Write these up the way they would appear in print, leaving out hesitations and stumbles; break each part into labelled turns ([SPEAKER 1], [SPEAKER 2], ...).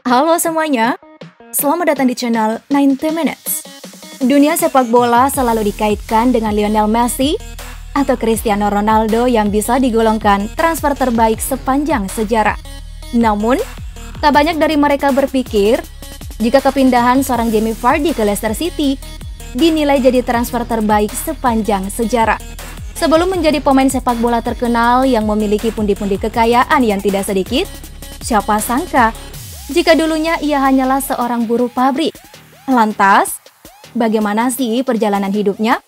[SPEAKER 1] Halo semuanya, selamat datang di channel 90 Minutes. Dunia sepak bola selalu dikaitkan dengan Lionel Messi atau Cristiano Ronaldo yang bisa digolongkan transfer terbaik sepanjang sejarah. Namun, tak banyak dari mereka berpikir jika kepindahan seorang Jamie Vardy ke Leicester City dinilai jadi transfer terbaik sepanjang sejarah. Sebelum menjadi pemain sepak bola terkenal yang memiliki pundi-pundi kekayaan yang tidak sedikit, siapa sangka jika dulunya ia hanyalah seorang buruh pabrik. Lantas, bagaimana sih perjalanan hidupnya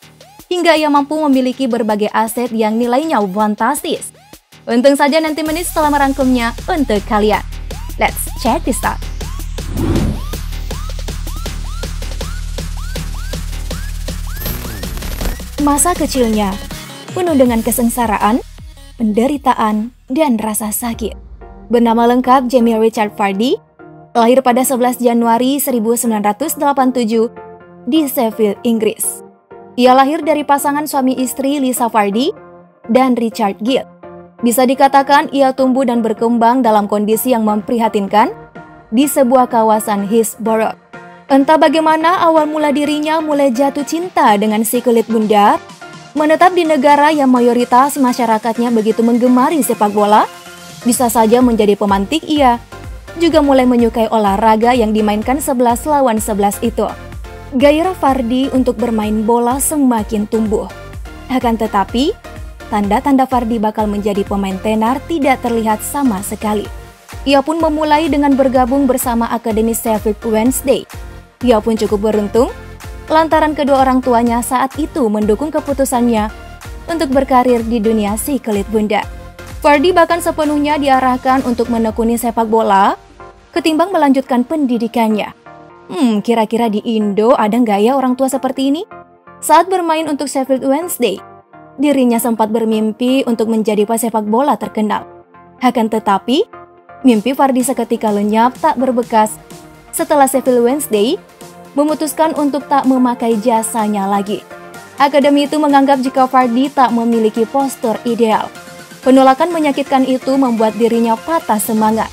[SPEAKER 1] hingga ia mampu memiliki berbagai aset yang nilainya fantastis? Untung saja 90 menit telah merangkumnya untuk kalian. Let's check this out. Masa kecilnya penuh dengan kesengsaraan, penderitaan, dan rasa sakit. Bernama lengkap Jamie Richard Vardy, lahir pada 11 Januari 1987 di Sheffield, Inggris. Ia lahir dari pasangan suami istri Lisa Vardy dan Richard Gill. Bisa dikatakan ia tumbuh dan berkembang dalam kondisi yang memprihatinkan di sebuah kawasan Hillsborough. Entah bagaimana awal mula dirinya mulai jatuh cinta dengan si kulit bundar, menetap di negara yang mayoritas masyarakatnya begitu menggemari sepak bola, bisa saja menjadi pemantik ia juga mulai menyukai olahraga yang dimainkan 11 lawan 11 itu. Gairah Vardy untuk bermain bola semakin tumbuh. Akan tetapi, tanda-tanda Vardy bakal menjadi pemain tenar tidak terlihat sama sekali. Ia pun memulai dengan bergabung bersama Akademi Sheffield Wednesday. Ia pun cukup beruntung lantaran kedua orang tuanya saat itu mendukung keputusannya untuk berkarir di dunia si kulit bundar. Vardy bahkan sepenuhnya diarahkan untuk menekuni sepak bola ketimbang melanjutkan pendidikannya. Kira-kira di Indo ada nggak ya orang tua seperti ini? Saat bermain untuk Sheffield Wednesday, dirinya sempat bermimpi untuk menjadi pesepak bola terkenal. Akan tetapi, mimpi Vardy seketika lenyap tak berbekas setelah Sheffield Wednesday memutuskan untuk tak memakai jasanya lagi. Akademi itu menganggap jika Vardy tak memiliki postur ideal. Penolakan menyakitkan itu membuat dirinya patah semangat.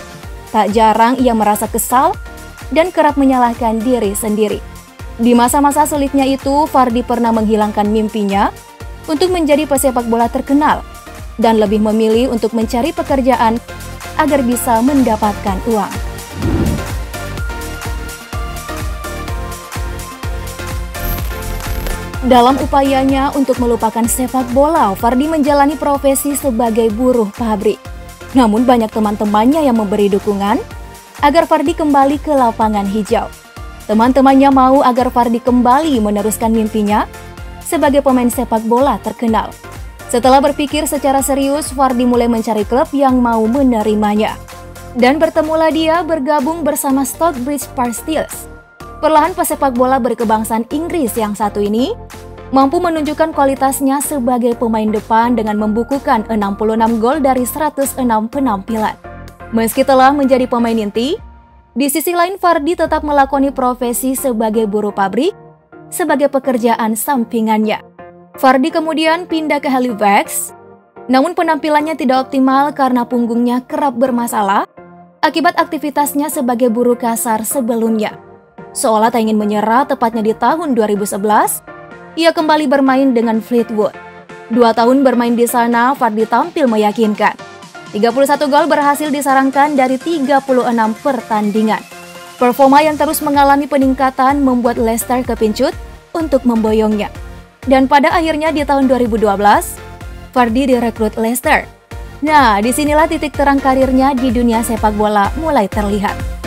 [SPEAKER 1] Tak jarang ia merasa kesal dan kerap menyalahkan diri sendiri. Di masa-masa sulitnya itu, Vardy pernah menghilangkan mimpinya untuk menjadi pesepak bola terkenal dan lebih memilih untuk mencari pekerjaan agar bisa mendapatkan uang. Dalam upayanya untuk melupakan sepak bola, Vardy menjalani profesi sebagai buruh pabrik. Namun banyak teman-temannya yang memberi dukungan agar Vardy kembali ke lapangan hijau. Teman-temannya mau agar Vardy kembali meneruskan mimpinya sebagai pemain sepak bola terkenal. Setelah berpikir secara serius, Vardy mulai mencari klub yang mau menerimanya. Dan bertemulah dia bergabung bersama Stockbridge Park Steels. Perlahan pesepak bola berkebangsaan Inggris yang satu ini mampu menunjukkan kualitasnya sebagai pemain depan dengan membukukan 66 gol dari 106 penampilan. Meski telah menjadi pemain inti, di sisi lain Vardy tetap melakoni profesi sebagai buruh pabrik sebagai pekerjaan sampingannya. Vardy kemudian pindah ke Halifax, namun penampilannya tidak optimal karena punggungnya kerap bermasalah akibat aktivitasnya sebagai buruh kasar sebelumnya. Seolah tak ingin menyerah, tepatnya di tahun 2011, ia kembali bermain dengan Fleetwood. 2 tahun bermain di sana, Vardy tampil meyakinkan. 31 gol berhasil disarankan dari 36 pertandingan. Performa yang terus mengalami peningkatan membuat Leicester kepincut untuk memboyongnya. Dan pada akhirnya di tahun 2012, Vardy direkrut Leicester. Nah, disinilah titik terang karirnya di dunia sepak bola mulai terlihat.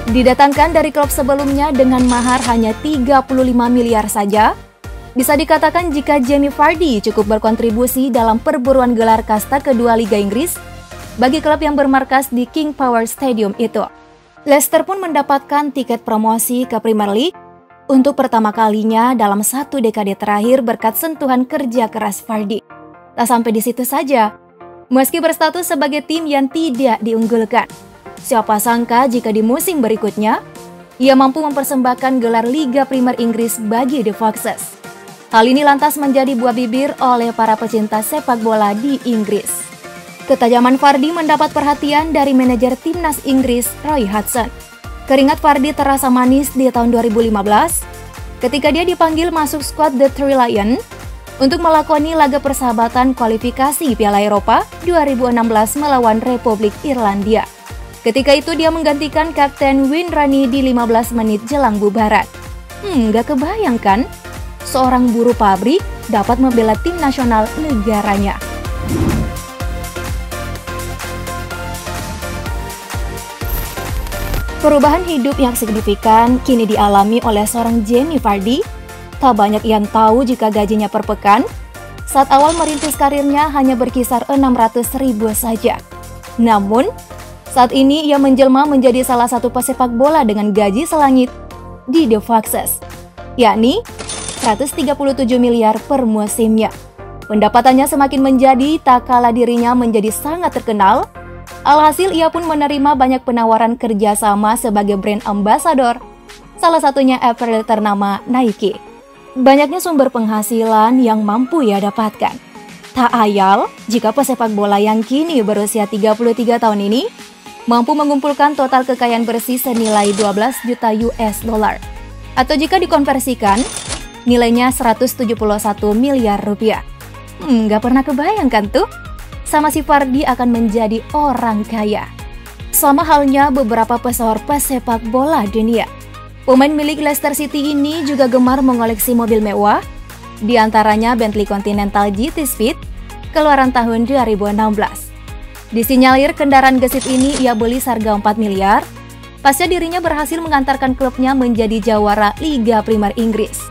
[SPEAKER 1] Didatangkan dari klub sebelumnya dengan mahar hanya 35 miliar saja, bisa dikatakan jika Jamie Vardy cukup berkontribusi dalam perburuan gelar kasta kedua Liga Inggris bagi klub yang bermarkas di King Power Stadium itu. Leicester pun mendapatkan tiket promosi ke Premier League untuk pertama kalinya dalam 1 dekade terakhir berkat sentuhan kerja keras Vardy. Tak sampai di situ saja, meski berstatus sebagai tim yang tidak diunggulkan, siapa sangka jika di musim berikutnya, ia mampu mempersembahkan gelar Liga Premier Inggris bagi The Foxes. Hal ini lantas menjadi buah bibir oleh para pecinta sepak bola di Inggris. Ketajaman Vardy mendapat perhatian dari manajer timnas Inggris Roy Hodgson. Keringat Vardy terasa manis di tahun 2015 ketika dia dipanggil masuk skuad The Three Lions untuk melakoni laga persahabatan kualifikasi Piala Eropa 2016 melawan Republik Irlandia. Ketika itu dia menggantikan Kapten Wayne Rooney di 15 menit jelang bubaran. Gak kebayangkan seorang buruh pabrik dapat membela tim nasional negaranya. Perubahan hidup yang signifikan kini dialami oleh seorang Jamie Vardy. Tak banyak yang tahu jika gajinya per pekan saat awal merintis karirnya hanya berkisar 600.000 saja. Namun, saat ini ia menjelma menjadi salah satu pesepak bola dengan gaji selangit di The Foxes, yakni 137 miliar per musimnya. Pendapatannya semakin menjadi tak kalah dirinya menjadi sangat terkenal. Alhasil ia pun menerima banyak penawaran kerjasama sebagai brand ambassador, salah satunya apparel ternama Nike. Banyaknya sumber penghasilan yang mampu ia dapatkan. Tak ayal jika pesepak bola yang kini berusia 33 tahun ini mampu mengumpulkan total kekayaan bersih senilai 12 juta US dollar. Atau jika dikonversikan, nilainya 171 miliar rupiah. Gak pernah kebayangkan tuh, sama si Vardy akan menjadi orang kaya. Sama halnya beberapa pesohor pesepak bola dunia. Pemain milik Leicester City ini juga gemar mengoleksi mobil mewah, di antaranya Bentley Continental GT Speed, keluaran tahun 2016. Disinyalir kendaraan gesit ini ia beli seharga 4 miliar, pasca dirinya berhasil mengantarkan klubnya menjadi jawara Liga Primer Inggris.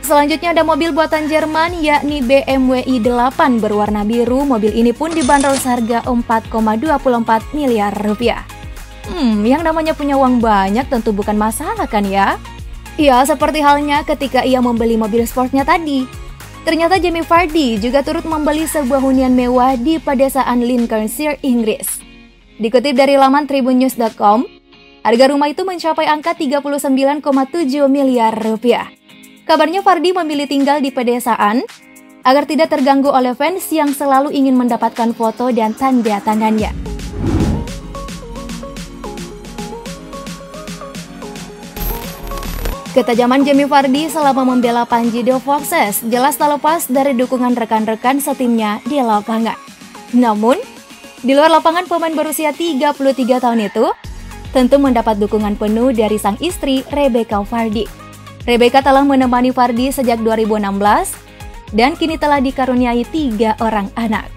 [SPEAKER 1] Selanjutnya ada mobil buatan Jerman yakni BMW i8 berwarna biru. Mobil ini pun dibanderol seharga 4,24 miliar rupiah. Yang namanya punya uang banyak tentu bukan masalah kan ya? Ya, seperti halnya ketika ia membeli mobil sportnya tadi. Ternyata Jamie Vardy juga turut membeli sebuah hunian mewah di pedesaan Lincolnshire, Inggris. Dikutip dari laman tribunnews.com, harga rumah itu mencapai angka 39,7 miliar rupiah. Kabarnya Vardy memilih tinggal di pedesaan agar tidak terganggu oleh fans yang selalu ingin mendapatkan foto dan tanda tangannya. Ketajaman Jamie Vardy selama membela Panji The Foxes jelas tak lepas dari dukungan rekan-rekan setimnya di lapangan. Namun, di luar lapangan pemain berusia 33 tahun itu tentu mendapat dukungan penuh dari sang istri Rebecca Vardy. Rebecca telah menemani Vardy sejak 2016 dan kini telah dikaruniai 3 orang anak.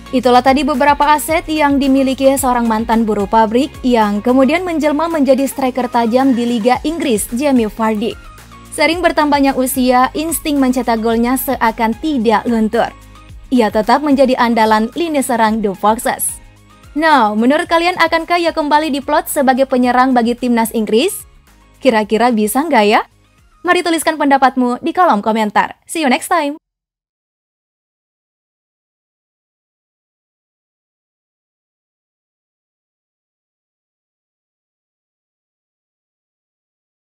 [SPEAKER 1] Itulah tadi beberapa aset yang dimiliki seorang mantan buruh pabrik yang kemudian menjelma menjadi striker tajam di Liga Inggris, Jamie Vardy. Sering bertambahnya usia, insting mencetak golnya seakan tidak luntur. Ia tetap menjadi andalan lini serang The Foxes. Nah, menurut kalian akankah ia kembali diplot sebagai penyerang bagi timnas Inggris? Kira-kira bisa nggak ya? Mari tuliskan pendapatmu di kolom komentar. See you next time!